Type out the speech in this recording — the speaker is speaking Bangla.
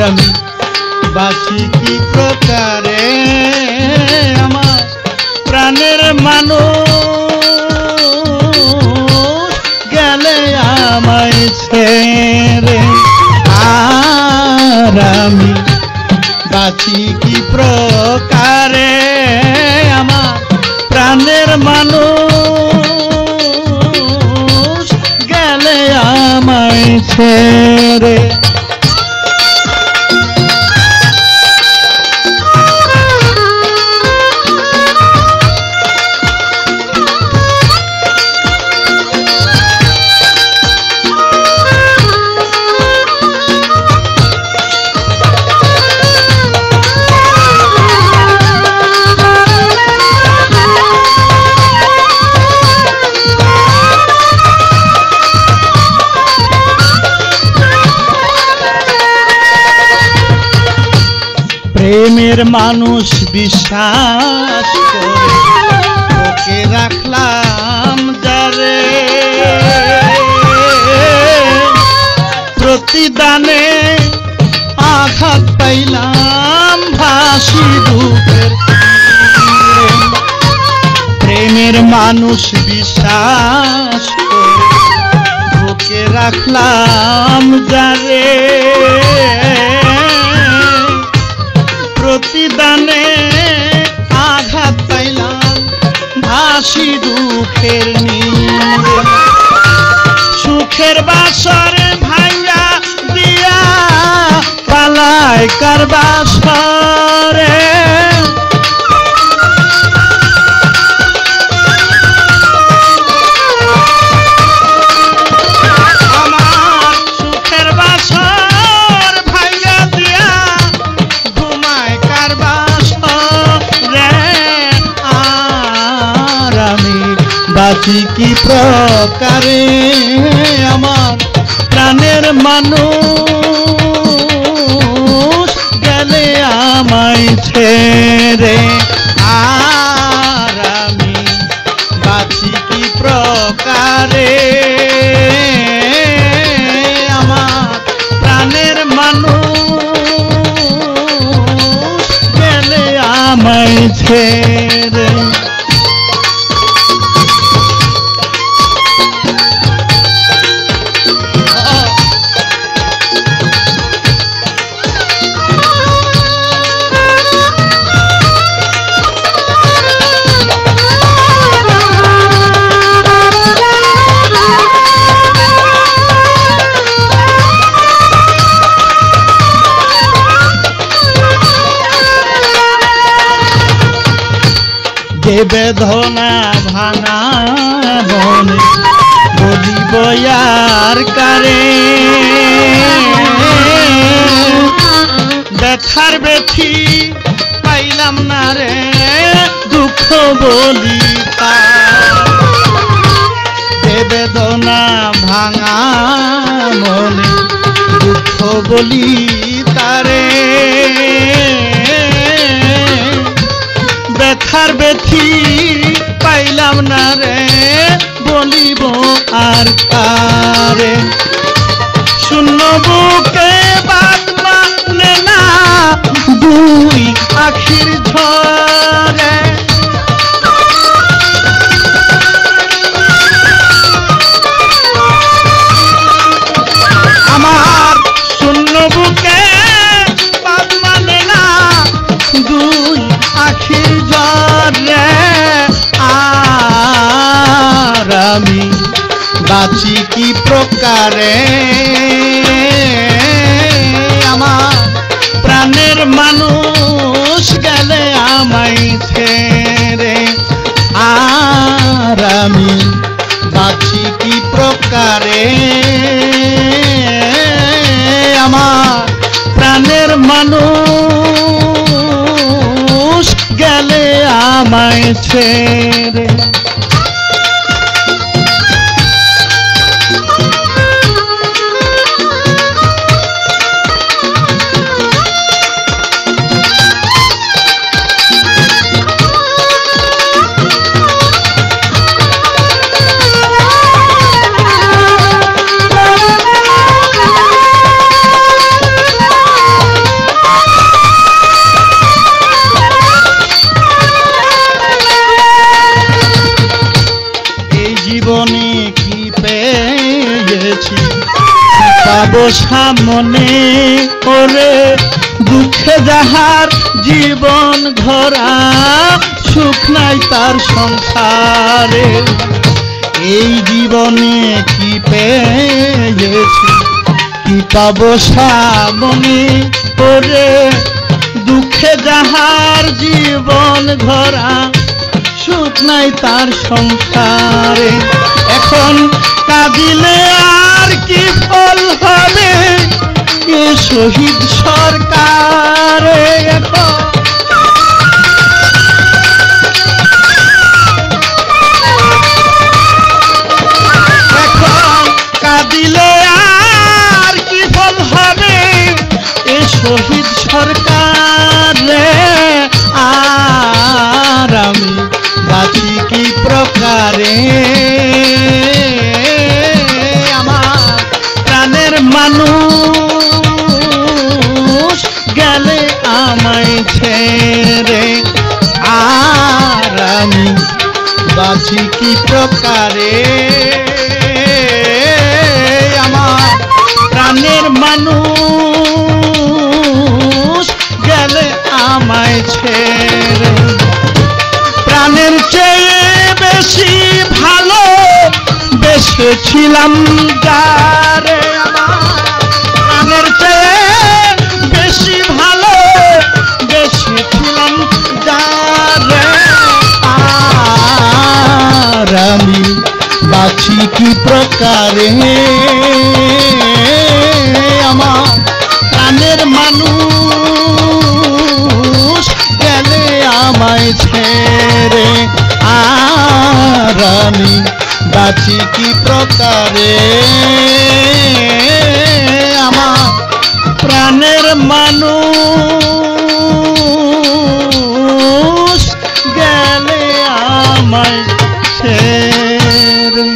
আমি বাঁচি কি প্রকারে আমার প্রাণের মানুষ গেলে আমায় ছেড়ে আর আমি বাঁচি কি প্রকারে আমার প্রাণের মানুষ গেলে আমায় ছেড়ে প্রেমের মানুষ বিশ্বাস করে ওকে রাখলাম যারে প্রতিদানে আঘাত পাইলাম ভাসি দুঃখের প্রেমের মানুষ বিশ্বাস করে ওকে রাখলাম যারে প্রতিদানে আঘাত পাইলাম ভাসি দুঃখের নীড়ে সুখের বাসর ভাঙা দিয়া পালায় কার বাসরে বাঁচি কি প্রকারে আমার প্রাণের মানুষ গেলে আমায় ছেড়ে আর আমি বাঁচি কি প্রকারে আমার প্রাণের মানুষ গেলে আমায় ছেড়ে বেদনা ভাঙা বনে বলিব আর কারে ব্যথার ব্যথি পাইলাম না রে দুঃখ বলি বেদনা ভাঙা মনে দুঃখ বলি তারে ব্যথার ব্যথি পাইলাম না রে বলিব আর কারে শূন্য বুকে বাত মানে না দুই আখির ঝরে আমার শূন্য বুকে বাত মানে না দুই আখির ঝরে আর আমি বাঁচি কি প্রকারে আমার প্রাণের মানুষ গেলে আমায় ছেড়ে আর আমি বাঁচি কি প্রকারে আমার প্রাণের মানুষ গেলে আমায় ছেড়ে সামনে করে দুঃখে যাহার জীবন ভরা সুখ নাই তার সংসারে এই জীবনে কি পেয়েছি কি পাবো সামনে করে দুঃখে যাহার জীবন ভরা সুখ নাই তার সংসারে এখন কাঁদিলে আর কি ফল হবে এ শহীদ সরকারে এখন কাঁদিলে আর কি ফল হবে এ শহীদ সরকারে আর আমি বাঁচি কি প্রকারে আমার প্রাণের মানুষ গেলে আমায় ছেড়ে আর আমি বাঁচি কি প্রকারে আমার প্রাণের মানুষ গেলে আমায় ছেড়ে প্রাণের চেয়ে বেশি ভালো বেসেছিলাম যারে আমার প্রাণের চেয়ে বেশি ভালো বেসেছিলাম যারে আর আমি বাঁচি কি প্রকারে আমার প্রাণের মানুষ গেলে আমায় ছেড়ে আর আমি বাঁচি কি প্রকারে আমার প্রাণের মানুষ গেলে আমায় ছেড়ে